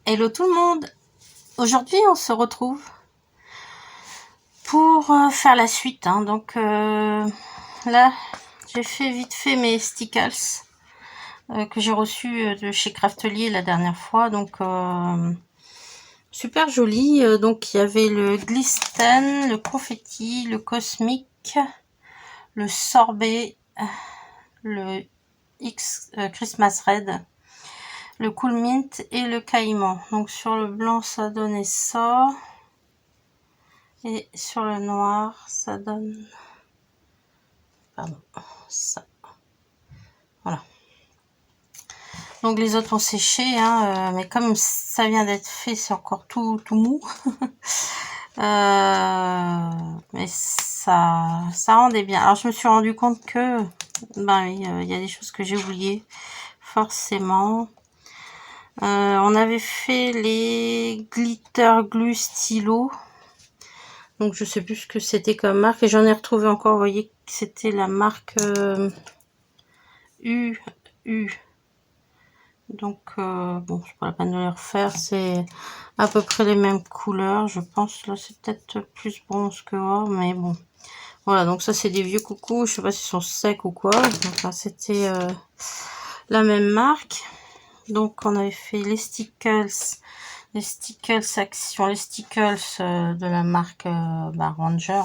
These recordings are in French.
Hello tout le monde. Aujourd'hui on se retrouve pour faire la suite. Donc là j'ai fait vite fait mes stickers que j'ai reçus de chez Craftelier la dernière fois. Donc super joli. Donc il y avait le glisten, le confetti, le cosmique, le sorbet, le X Christmas Red, le cool mint et le caïman. Donc sur le blanc ça donnait ça. Et sur le noir, ça donne... Pardon, ça. Voilà. Donc les autres ont séché, mais comme ça vient d'être fait, c'est encore tout mou. Mais ça rendait bien. Alors je me suis rendu compte que il y a des choses que j'ai oubliées, forcément. On avait fait les glitter glue stylo. Donc je sais plus ce que c'était comme marque et j'en ai retrouvé encore. Vous voyez que c'était la marque U. Donc bon, c'est pas la peine de les refaire. C'est à peu près les mêmes couleurs, je pense. Là c'est peut-être plus bronze que or, mais bon. Voilà, donc ça c'est des vieux coucous. Je sais pas s'ils sont secs ou quoi. Donc là c'était la même marque. Donc on avait fait les stickers Action, les stickers de la marque Ranger.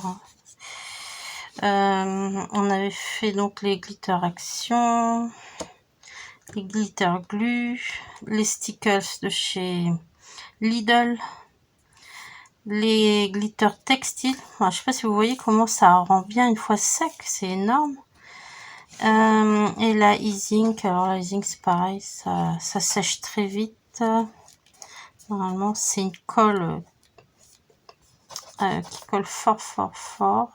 On avait fait donc les glitter Action, les glitter glue, les stickers de chez Lidl, les glitter textile. Je sais pas si vous voyez comment ça rend bien une fois sec, c'est énorme. Et la Easing, alors la Easing c'est pareil, ça sèche très vite. Normalement c'est une colle qui colle fort.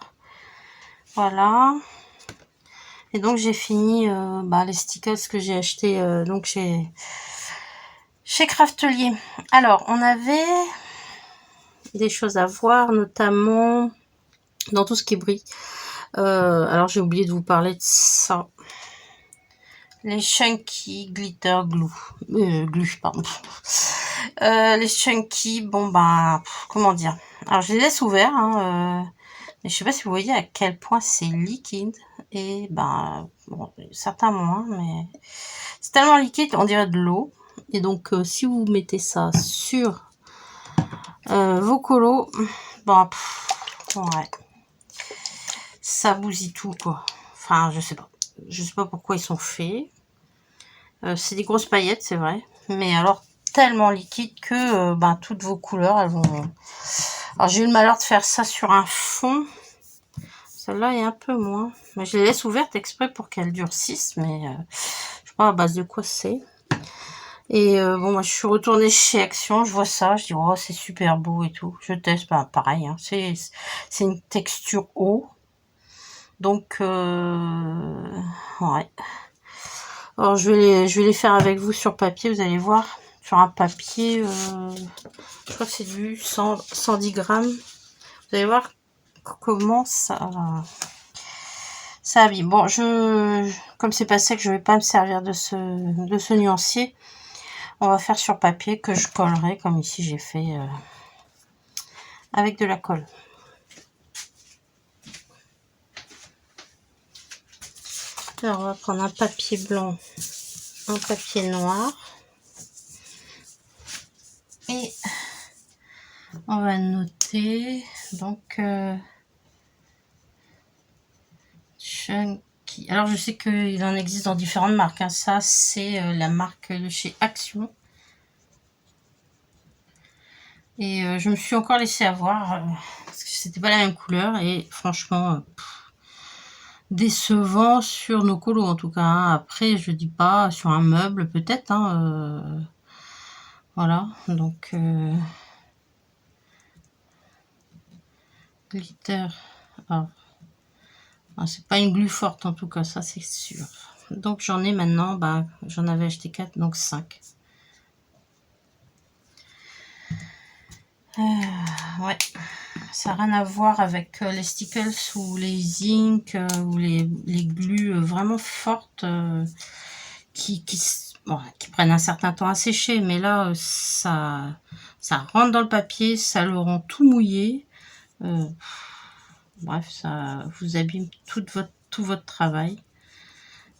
Voilà. Et donc j'ai fini les stickers que j'ai acheté donc chez Craftelier. Alors on avait des choses à voir, notamment dans tout ce qui brille. Alors j'ai oublié de vous parler de ça. Les Chunky Glitter Glue, pardon. Les Chunky, comment dire. Alors je les laisse ouverts, mais je sais pas si vous voyez à quel point c'est liquide. Et bon, certains moins, mais c'est tellement liquide, on dirait de l'eau. Et donc si vous mettez ça sur vos colos, ouais, ça bousille tout quoi. Enfin, je sais pas pourquoi ils sont faits. C'est des grosses paillettes, c'est vrai, mais alors tellement liquide que toutes vos couleurs elles vont. Alors j'ai eu le malheur de faire ça sur un fond. Celle-là est un peu moins, mais je les laisse ouvertes exprès pour qu'elles durcissent, mais je sais pas à base de quoi c'est. Et moi je suis retournée chez Action, je vois ça, je dis oh c'est super beau et tout. Je teste, pareil, c'est une texture eau, donc ouais. Alors je vais les faire avec vous sur papier, vous allez voir, sur un papier, je crois que c'est du 110 grammes. Vous allez voir comment ça habille. Bon, comme c'est pas sec, je vais pas me servir de ce nuancier. On va faire sur papier que je collerai comme ici j'ai fait avec de la colle. Alors on va prendre un papier blanc, un papier noir et on va noter donc Chunky. Alors je sais qu'il en existe dans différentes marques, ça c'est la marque de chez Action. Et je me suis encore laissé avoir parce que c'était pas la même couleur et franchement décevant sur nos colos en tout cas. Après je dis pas sur un meuble peut-être. Voilà donc glitter. C'est pas une glue forte en tout cas, ça c'est sûr. Donc j'en ai maintenant, j'en avais acheté 4 donc 5. Ouais, ça n'a rien à voir avec les stickers ou les inks ou les glues vraiment fortes qui bon, qui prennent un certain temps à sécher, mais là, ça rentre dans le papier, ça le rend tout mouillé. Bref, ça vous abîme tout votre travail.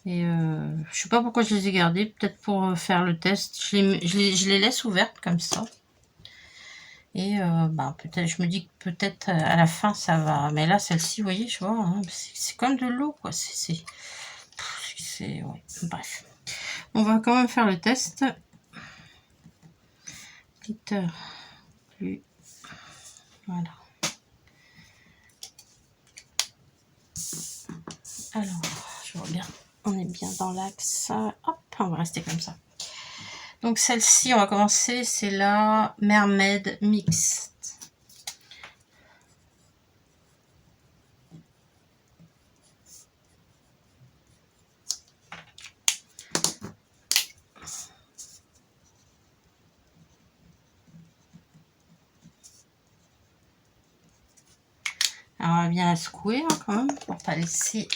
Et je sais pas pourquoi je les ai gardés, peut-être pour faire le test. Je les laisse ouvertes comme ça. Et peut-être, je me dis que peut-être à la fin ça va. Mais là, celle-ci, vous voyez, je vois, hein, c'est comme de l'eau, quoi. Ouais. Bref. On va quand même faire le test. Glitter plus. Voilà. Alors, je regarde. On est bien dans l'axe. Hop, on va rester comme ça. Donc celle-ci, on va commencer. C'est la Mermaid Mixte. Alors, on va bien la secouer hein, quand même pour pas laisser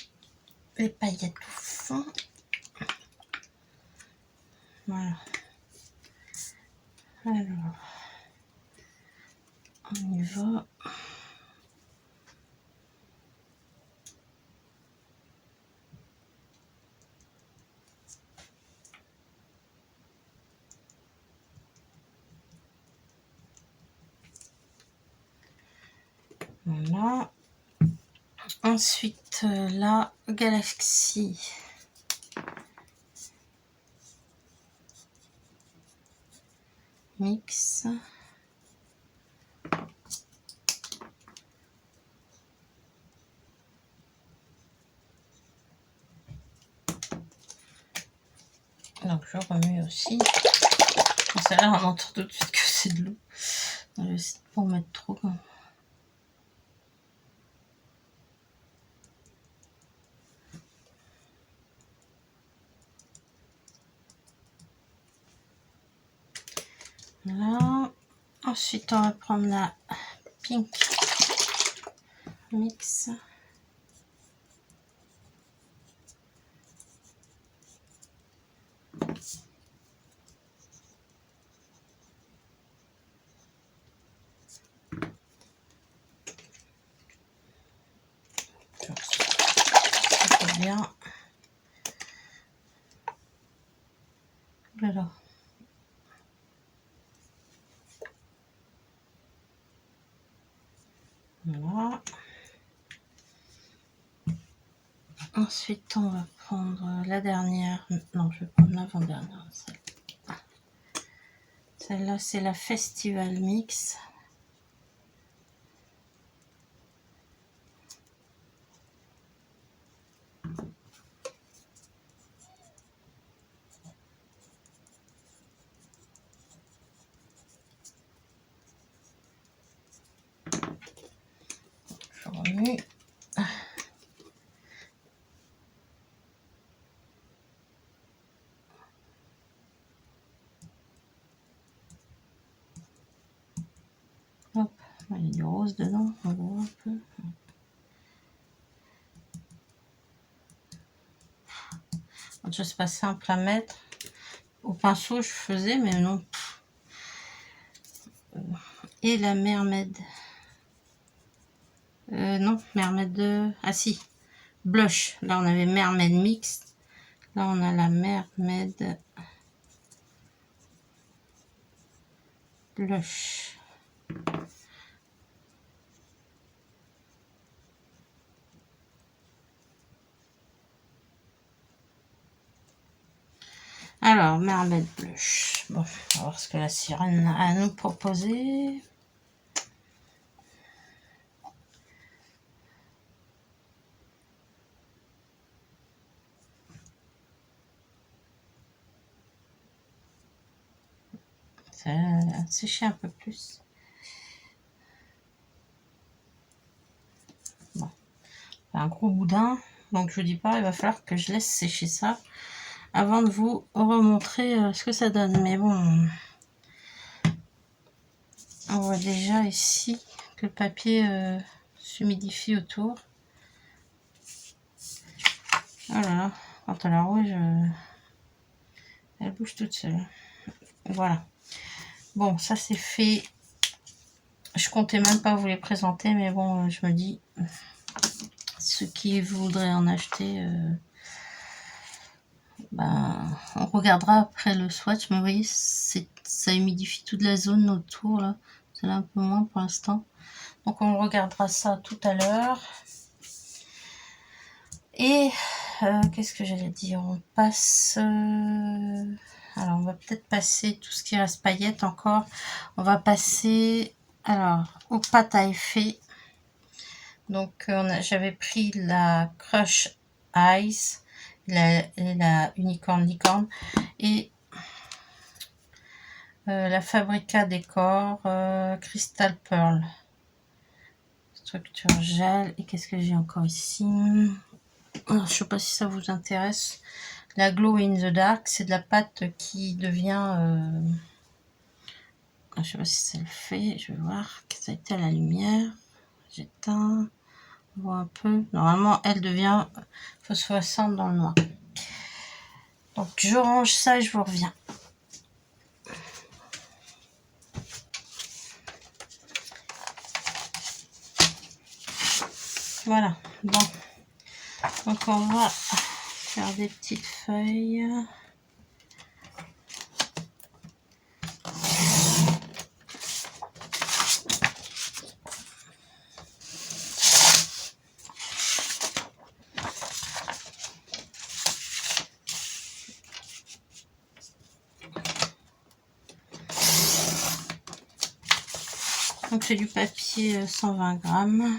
les paillettes au fond. Voilà. Alors, on y va. Voilà. Ensuite, la Galaxy. Mix. Donc je remue aussi. Celle-là, on entend tout de suite que c'est de l'eau. Je vais essayer de pas en mettre trop. Là. Ensuite, on va prendre la Pink Mix. Ça bien. Voilà. Voilà. Ensuite, on va prendre la dernière. Non, je vais prendre l'avant-dernière. Celle-là, c'est la Festival Mix. Je remue. Hop, il y a du rose dedans, on voit un peu. Je sais pas, simple à mettre. Au pinceau, je faisais, mais non. Et la Mermaid. Non, Mermaid. Ah si, blush. Là, on avait Mermaid Mixte. Là, on a la Mermaid Blush. Alors, Mermaid Blush. Bon, on va voir ce que la sirène a à nous proposer. Ça a séché un peu plus. Bon, un gros boudin. Donc, je dis pas, il va falloir que je laisse sécher ça avant de vous remontrer ce que ça donne. Mais bon, on voit déjà ici que le papier s'humidifie autour. Oh là là, quand elle rouge, Elle bouge toute seule. Voilà. Bon, ça c'est fait. Je comptais même pas vous les présenter, mais bon, je me dis, ceux qui voudraient en acheter, ben, on regardera après le swatch. Mais vous voyez, ça humidifie toute la zone autour, là. C'est là un peu moins pour l'instant. Donc on regardera ça tout à l'heure. Et qu'est-ce que j'allais dire? On passe... alors on va peut-être passer tout ce qui reste paillettes encore. On va passer alors aux pâtes à effet. Donc j'avais pris la Crush Ice, la Unicorn Licorne et la Fabrica Décor Crystal Pearl. Structure gel. Et qu'est-ce que j'ai encore ici? Alors, je sais pas si ça vous intéresse. La Glow in the Dark, c'est de la pâte qui devient... je sais pas si ça le fait. Je vais voir. Ça a été à la lumière. J'éteins. On voit un peu. Normalement, elle devient phosphorescente dans le noir. Donc, je range ça et je vous reviens. Voilà. Bon. Donc, on va faire des petites feuilles. Donc c'est du papier 120 grammes.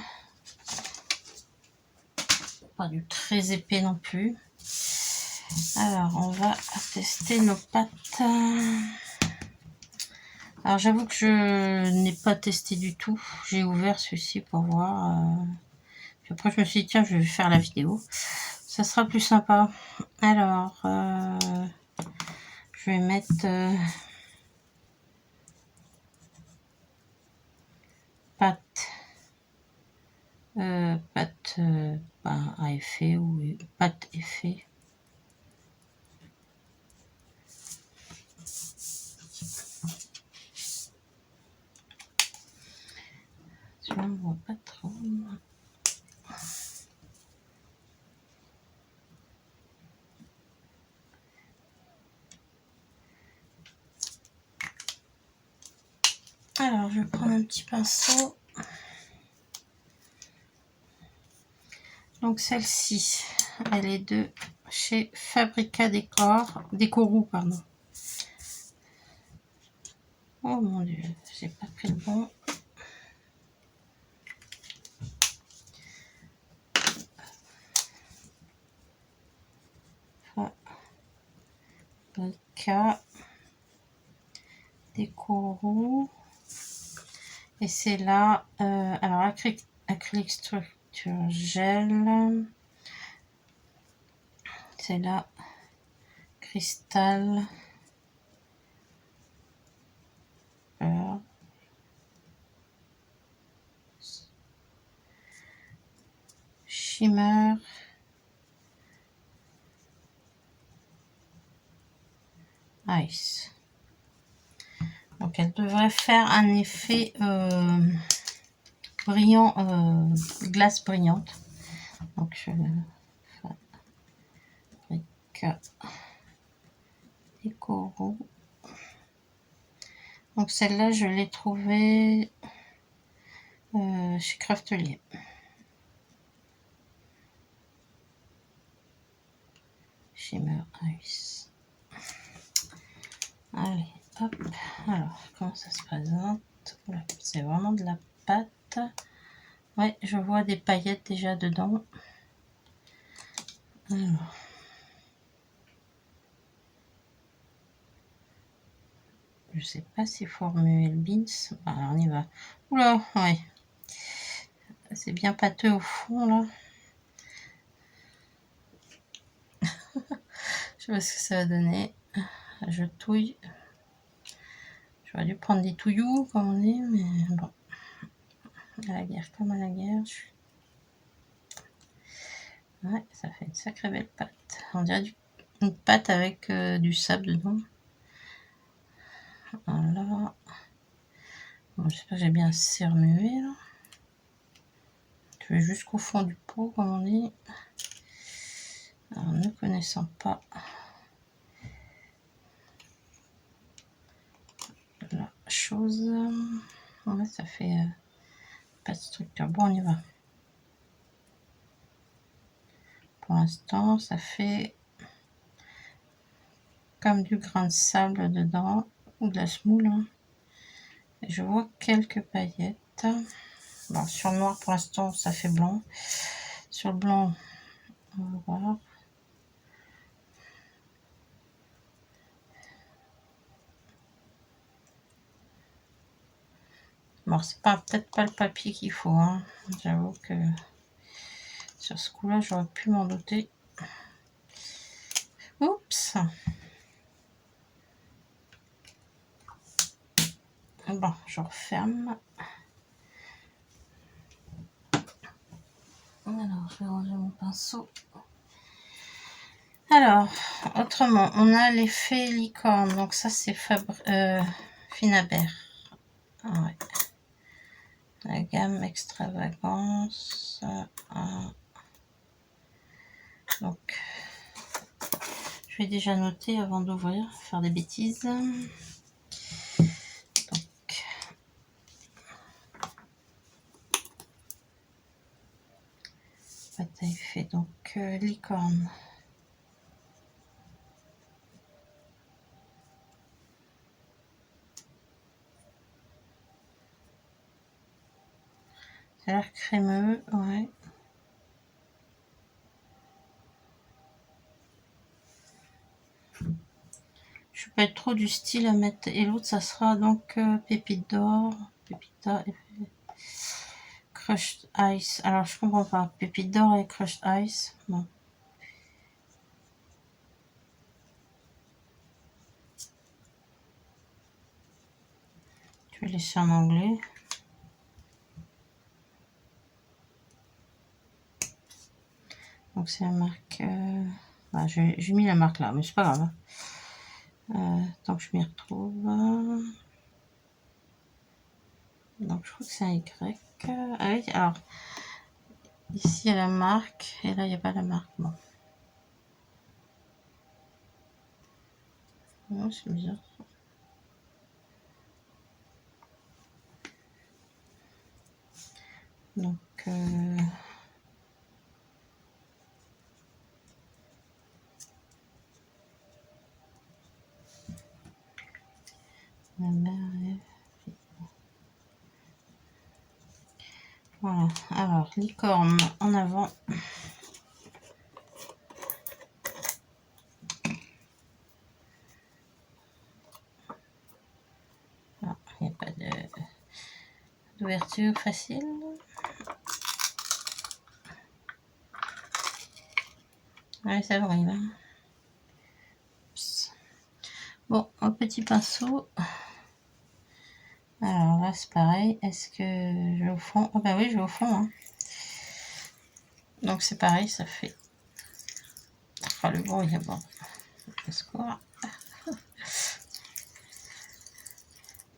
Pas du très épais non plus. Alors on va tester nos pâtes. Alors j'avoue que je n'ai pas testé du tout. J'ai ouvert celui-ci pour voir. Puis après je me suis dit tiens je vais faire la vidéo. Ça sera plus sympa. Alors je vais mettre pâte à effet ou pâte effet. Je ne vois pas trop. Alors je vais prendre un petit pinceau. Donc celle-ci, elle est de chez Fabrica Décorou, pardon. Oh mon dieu, j'ai pas pris le bon. Fabrica Décorou. Et c'est là, alors acrylique structure gel. C'est là, cristal. Shimmer. Ice. Donc elle devrait faire un effet brillant, glace brillante. Donc je fabrique Décorou. Donc celle-là je l'ai trouvée chez Craftelier. Shimmer Ice. Allez, hop. Alors, comment ça se présente? Voilà, c'est vraiment de la pâte. Ouais, je vois des paillettes déjà dedans. Alors. Je sais pas si faut remuer le beans. Alors, on y va. Oula, ouais. C'est bien pâteux au fond, là. Je sais pas ce que ça va donner. Je touille. J'aurais dû prendre des touillous, comme on dit, mais bon. À la guerre comme à la guerre. Ouais, ça fait une sacrée belle pâte. On dirait une pâte avec du sable dedans. Voilà. Bon, j'espère que j'ai bien assez remué là. Je vais jusqu'au fond du pot, comme on dit. Alors, ne connaissant pas la chose, ouais, ça fait pas de structure. Bon, on y va. Pour l'instant, ça fait comme du grain de sable dedans, ou de la semoule. Hein. Et je vois quelques paillettes. Bon, sur le noir, pour l'instant, ça fait blanc. Sur le blanc, on va voir. Bon, c'est peut-être pas le papier qu'il faut. Hein. J'avoue que sur ce coup-là, j'aurais pu m'en douter. Oups. Bon, je referme. Alors, je vais ranger mon pinceau. Alors, autrement, on a l'effet licorne. Donc ça, c'est Finabert. Ah, ouais. La gamme extravagance. Donc, je vais déjà noter avant d'ouvrir, faire des bêtises. Donc, bataille fait donc licorne. Ça a l'air crémeux, ouais. Je vais pas être trop du style à mettre. Et l'autre, ça sera donc pépite d'or. Pépita et crushed ice. Alors, je comprends pas. Pépite d'or et crushed ice. Bon. Je vais laisser en anglais. Donc, c'est la marque. Bah, j'ai mis la marque là, mais c'est pas grave. Tant que je m'y retrouve. Donc, je crois que c'est un Y. Ah oui, alors. Ici, il y a la marque. Et là, il n'y a pas la marque. Bon. Oh, c'est bizarre. Donc, la mère est... Voilà. Alors, licorne en avant. Ah, il n'y a pas d'ouverture facile. Ouais, ça arrive. Hein. Bon, un petit pinceau. Alors là, c'est pareil. Est-ce que je vais au fond? Oh bah oui, je vais au fond. Hein. Donc c'est pareil, ça fait... Oh, le bruit est bon.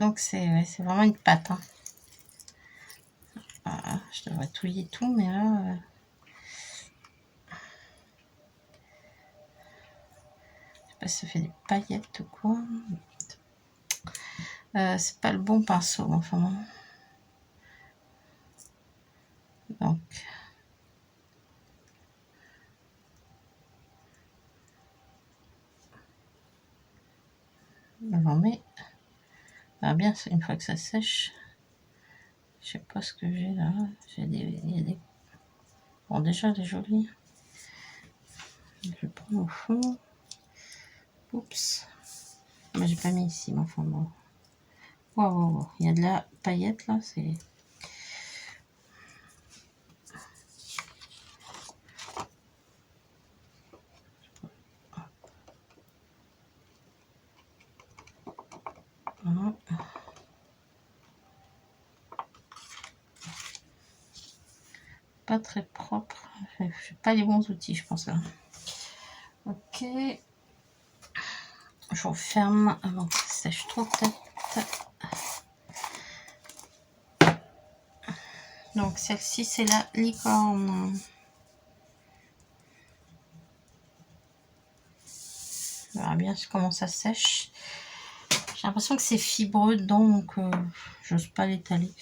Donc c'est vraiment une pâte. Hein. Voilà, je devrais touiller tout, mais là... je sais pas si ça fait des paillettes ou quoi. C'est pas le bon pinceau, enfin bon. Donc... on met... Ah bien, une fois que ça sèche... Je sais pas ce que j'ai là. J'ai des... Bon, déjà, elle est jolie. Je vais prendre au fond. Oups. Mais j'ai pas mis ici, mais enfin bon. Wow. Il y a de la paillette là, c'est... Voilà. Pas très propre. J'ai pas les bons outils, je pense là. Ok. Je referme avant que ça sèche trop peut-être. Donc celle-ci c'est la licorne. On verra bien comment ça sèche. J'ai l'impression que c'est fibreux dedans, donc j'ose pas l'étaler.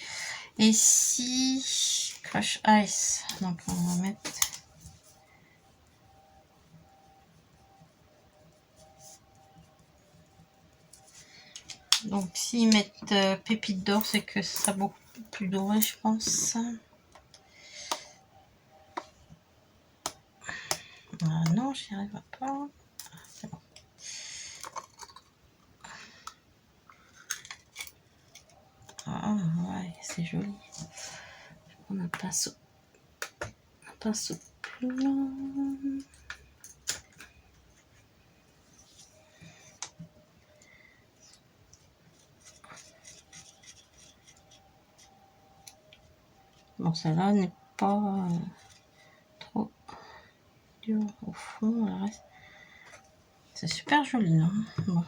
Et ici, Crush Ice. Donc on va mettre... Donc s'ils mettent pépites d'or, c'est que ça sera beaucoup plus doré, je pense. Ah non, j'y arrive pas. C'est bon. Ah ouais, c'est joli. On a un pinceau plus long. Bon, celle-là n'est pas trop dur au fond. C'est super joli, là. Bon.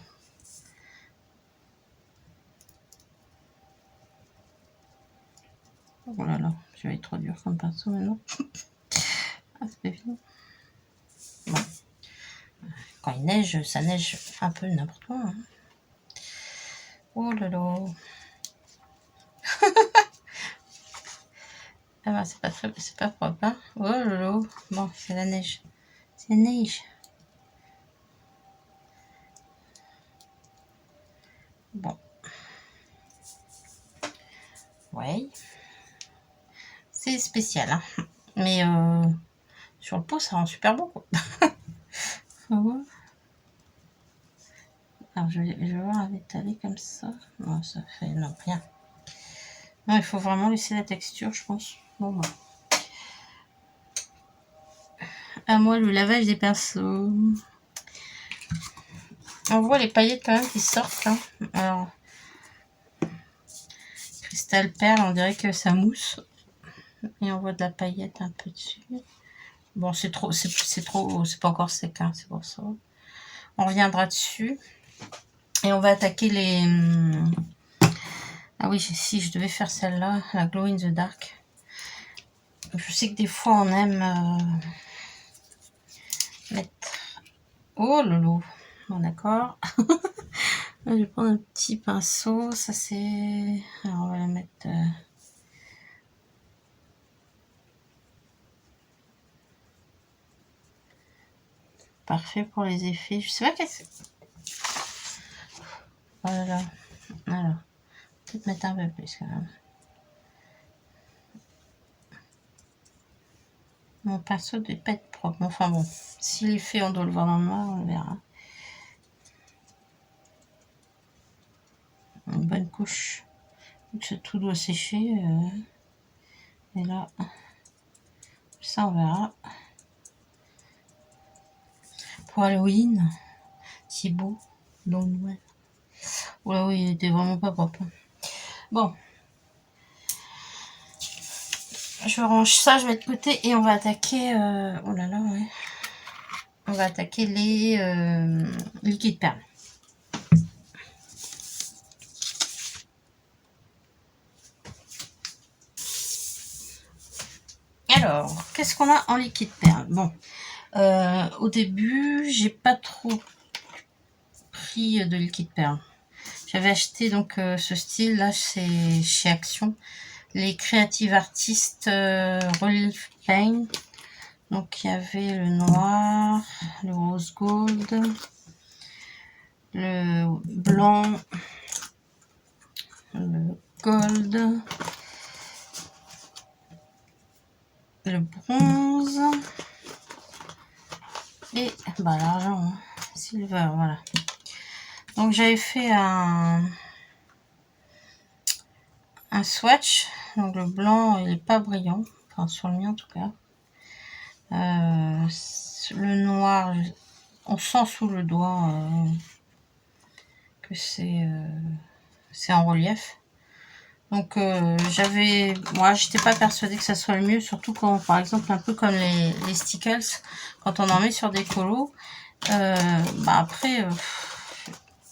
Oh là là, je vais être trop dur comme pinceau maintenant. Ah, c'est pas évident. Bon. Quand il neige, ça neige un peu n'importe quoi. Hein. Oh là là. Ah bah, c'est pas propre. Hein. Oh là là. Bon, c'est la neige. C'est la neige. Bon. Ouais. C'est spécial. Hein. Mais sur le pot, ça rend super beau. Quoi. Alors, je vais voir l'étaler comme ça. Non, ça fait... Non, rien. Non, il faut vraiment laisser la texture, je pense. Bon, bah. À moi, le lavage des pinceaux. On voit les paillettes quand même qui sortent. Hein. Alors, cristal perle, on dirait que ça mousse. Et on voit de la paillette un peu dessus. Bon, c'est trop, c'est pas encore sec, hein, c'est pour ça. On reviendra dessus. Et on va attaquer les... Ah oui, si, je devais faire celle-là, la Glow in the Dark. Je sais que des fois, on aime mettre... Oh lolo. Bon, d'accord. Je vais prendre un petit pinceau. Ça, c'est... Alors, on va la mettre... Parfait pour les effets. Je sais pas qu'est-ce que c'est. Voilà. Alors, peut-être mettre un peu plus quand même. Mon pinceau doit pas être propre. Enfin bon, s'il est fait, on doit le voir dans le noir, on verra. Une bonne couche. Tout doit sécher. Et là, ça on verra. Pour Halloween, c'est beau. Donc, ouais. Oula, oui, il était vraiment pas propre. Bon. Je range ça, je mets de côté et on va attaquer... Oh là là, ouais. On va attaquer les liquides perles. Alors, qu'est-ce qu'on a en liquide perle? Bon, au début, j'ai pas trop pris de liquide perle. J'avais acheté donc ce style là, c'est chez Action, les Creative Artists Relief Paint. Donc il y avait le noir, le rose gold, le blanc, le gold, le bronze et bah, l'argent, hein, silver, voilà. Donc j'avais fait un swatch. Donc le blanc il est pas brillant, enfin sur le mien en tout cas. Le noir, on sent sous le doigt que c'est en relief. Donc moi j'étais pas persuadée que ça soit le mieux, surtout quand par exemple un peu comme les stickers, quand on en met sur des colos, bah après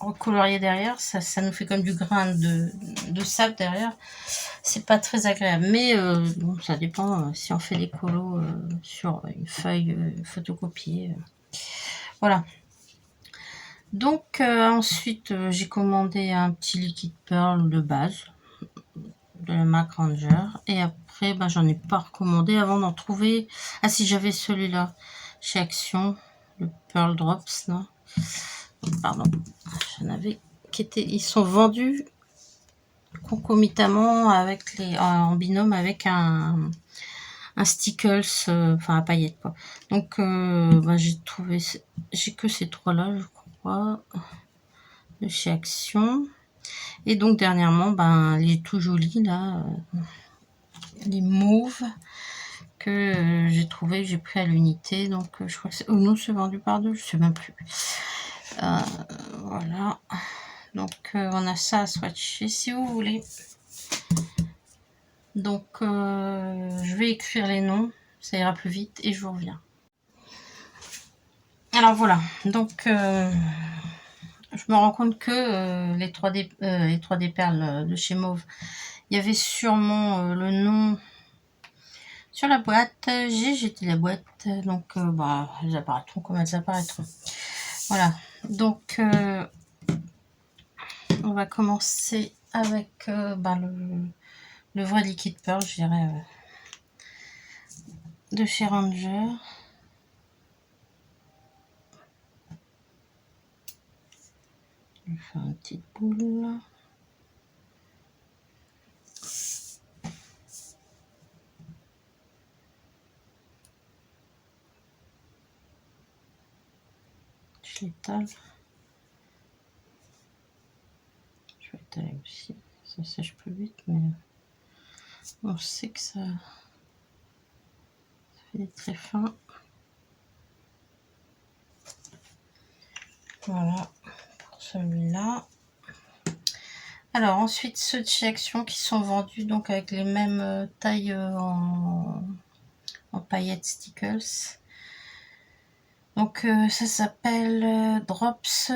recolorier derrière, ça nous fait comme du grain de sable derrière. C'est pas très agréable, mais bon, ça dépend si on fait des colos sur une feuille photocopiée. Voilà. Donc ensuite, j'ai commandé un petit liquide pearl de base de la MAC Ranger. Et après, bah, j'en ai pas recommandé avant d'en trouver. Ah si, j'avais celui-là chez Action, le Pearl Drops, là. Pardon, j'en avais qui étaient, ils sont vendus concomitamment avec en binôme avec un stickles, enfin à paillettes quoi. Donc bah, j'ai que ces trois-là, je crois, de chez Action. Et donc dernièrement, ben les tout jolis là, les mauves que j'ai trouvé, j'ai pris à l'unité. Donc je crois que c'est, oh non, c'est vendu par deux, je sais même plus. Voilà. Donc on a ça à swatcher si vous voulez. Donc je vais écrire les noms, ça ira plus vite et je vous reviens. Alors voilà, donc je me rends compte que les 3D perles de chez Mauve, il y avait sûrement le nom sur la boîte. J'ai jeté la boîte, donc bah, elles apparaîtront comme elles apparaîtront. Voilà, donc on va commencer avec bah, le vrai liquide pearl, je dirais, de chez Ranger. Je vais faire une petite boule. Je l'étale. Je vais étaler aussi. Ça sèche plus vite, mais on sait que ça fait très fin. Voilà pour celui-là. Alors ensuite ceux de chez Action qui sont vendus donc avec les mêmes tailles en paillettes stickles. Donc ça s'appelle Drops,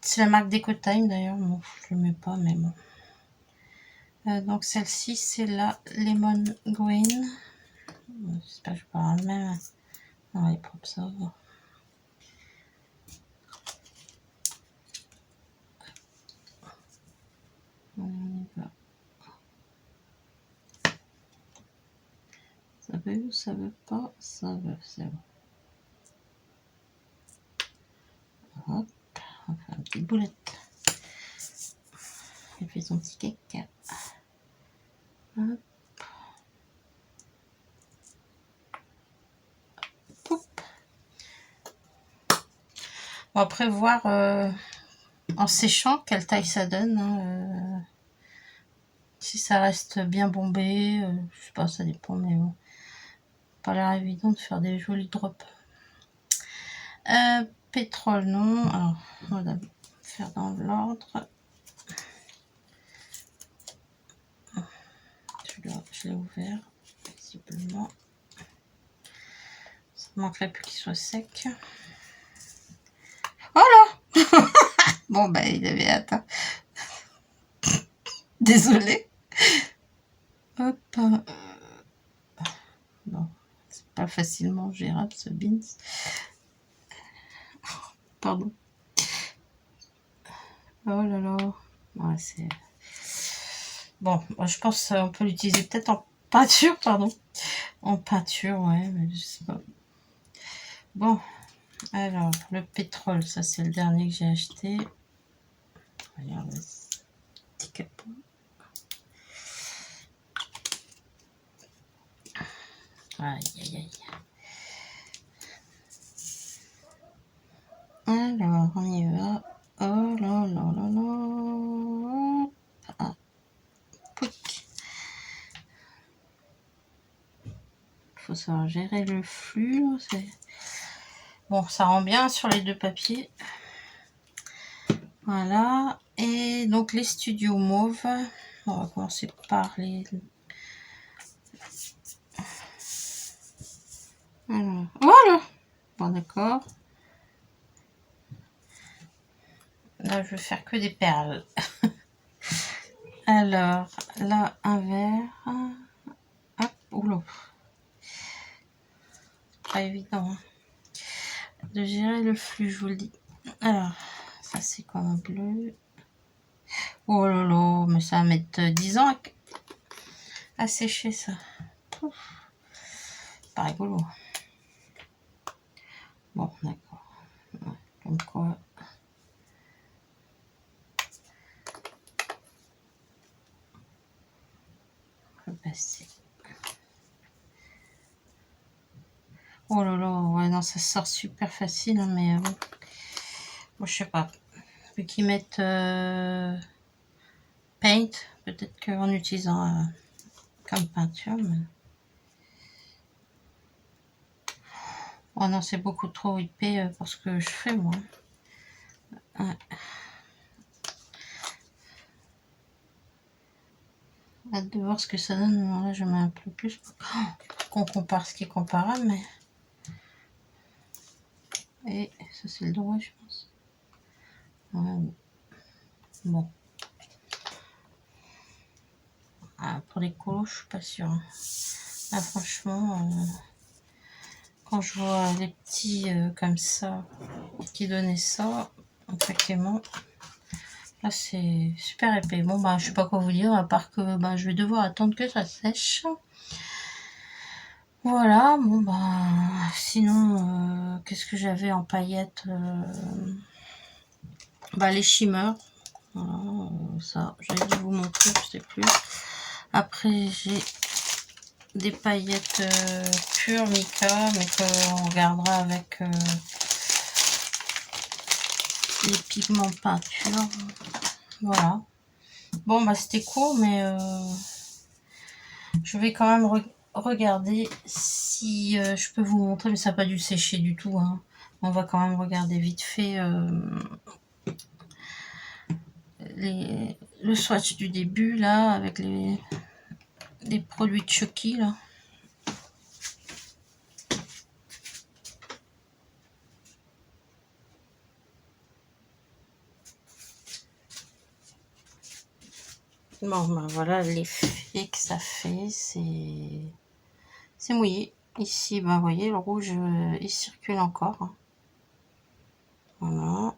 c'est la marque Decotime d'ailleurs, bon, je le mets pas mais bon. Donc celle-ci c'est la Lemon Green. J'espère que je parle le même. Non, elle est propre ça va. On y va. Ça veut ou ça veut pas? Ça veut, c'est bon. Hop, on va faire une petite boulette. Elle fait son petit cake. Hop. Poup. Bon, après voir en séchant quelle taille ça donne. Hein, si ça reste bien bombé, je sais pas, ça dépend, mais bon. Pas l'air évident de faire des jolis drops. Pétrole, non. Alors, on va faire dans l'ordre. Je l'ai ouvert, visiblement. Ça manquerait plus qu'il soit sec. Oh là. Bon, bah, il avait atteint. Désolée. Hop. Non, c'est pas facilement gérable ce beans. Pardon. Oh là là. Ouais, c'est... Bon, je pense qu'on peut l'utiliser peut-être en peinture, pardon. En peinture, ouais, mais je sais pas. Bon, alors, le pétrole, ça c'est le dernier que j'ai acheté. Regarde, petit capot. Aïe, aïe, aïe. Alors, on y va. Oh là là là là. Ah. Pouc. Faut savoir gérer le flux. Bon, ça rend bien sur les deux papiers. Voilà. Et donc, les studios mauves. On va commencer par les... Alors, voilà. Bon, d'accord. Là, je vais faire que des perles. Alors, là, un verre. Hop, oula. Pas évident hein, de gérer le flux, je vous le dis. Alors, ça c'est quoi en bleu? Oh là là, mais ça va mettre 10 ans à sécher ça. Pouf. Pas rigolo. Bon, d'accord. Ouais, comme quoi. On peut passer. Oh là là, ouais, non, ça sort super facile, hein, mais bon. Moi, je sais pas. Vu qu'ils mettent paint, peut-être qu'en utilisant comme peinture, mais... Oh non, c'est beaucoup trop épais pour ce que je fais, moi. Ouais. Hâte de voir ce que ça donne. Là, je mets un peu plus pour qu'on compare ce qui est comparable, mais... Et ça, c'est le droit, je pense. Ouais. Bon. Ah, pour les colos, je suis pas sûre. Là, franchement, quand je vois les petits comme ça, qui donnaient ça, effectivement, là, c'est super épais. Bon, bah, je sais pas quoi vous dire, à part que bah, je vais devoir attendre que ça sèche. Voilà, bon, bah, sinon, qu'est-ce que j'avais en paillettes bah, les shimmers. Voilà, ça, j'avais dû vous montrer, je sais plus. Après, j'ai des paillettes pures mica, mais qu'on regardera avec les pigments peinture. Voilà. Bon, bah c'était court, mais je vais quand même regarder si je peux vous montrer, mais ça n'a pas dû sécher du tout. Hein. On va quand même regarder vite fait le swatch du début, là, avec les produits de Chucky, là. Bon, ben voilà l'effet que ça fait, c'est mouillé. Ici, ben vous voyez, le rouge, il circule encore. Hein. Voilà.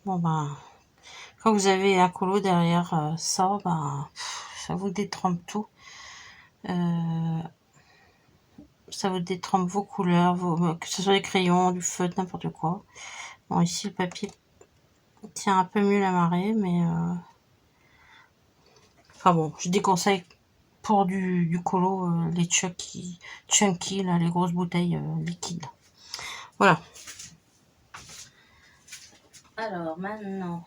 Bon, ben, quand vous avez un colo derrière ça, ben, ça vous détrempe tout. Ça vous détrempe vos couleurs, que ce soit les crayons, du feutre, n'importe quoi. Bon, ici, le papier tient un peu mieux la marée, mais... Enfin bon, je déconseille pour du colo les chunky, là, les grosses bouteilles liquides. Voilà. Alors maintenant,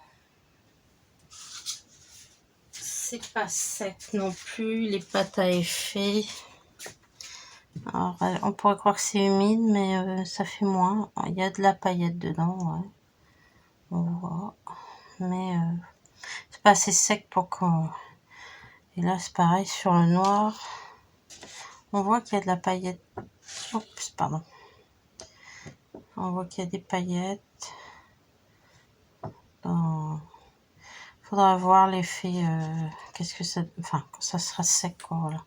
c'est pas sec non plus, les pâtes à effet. Alors, on pourrait croire que c'est humide, mais ça fait moins. Il y a de la paillette dedans, ouais. On voit. Mais c'est pas assez sec pour qu'on... Et là, c'est pareil, sur le noir. On voit qu'il y a de la paillette. Oups, pardon. On voit qu'il y a des paillettes. Faudra voir l'effet, qu'est-ce que ça... Enfin, quand ça sera sec, quoi, voilà.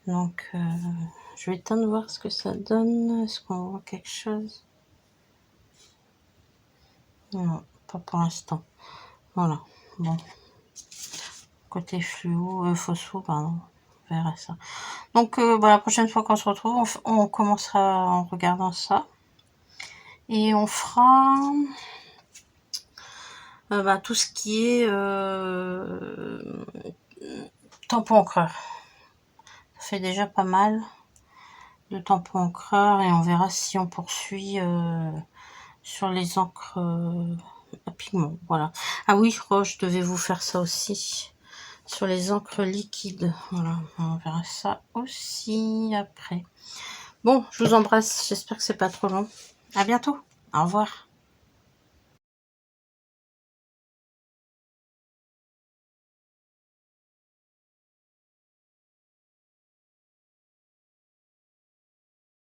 Donc, je vais attendre de voir ce que ça donne. Est-ce qu'on voit quelque chose? Non, pas pour l'instant. Voilà, bon. Côté fluo, phospho, pardon. On verra ça. Donc, bah, la prochaine fois qu'on se retrouve, on commencera en regardant ça. Et on fera... bah, tout ce qui est tampon encreur. Ça fait déjà pas mal de tampon encreur et on verra si on poursuit sur les encres à pigment. Voilà. Ah oui, je devais vous faire ça aussi sur les encres liquides. Voilà, on verra ça aussi après. Bon, je vous embrasse. J'espère que c'est pas trop long. À bientôt. Au revoir.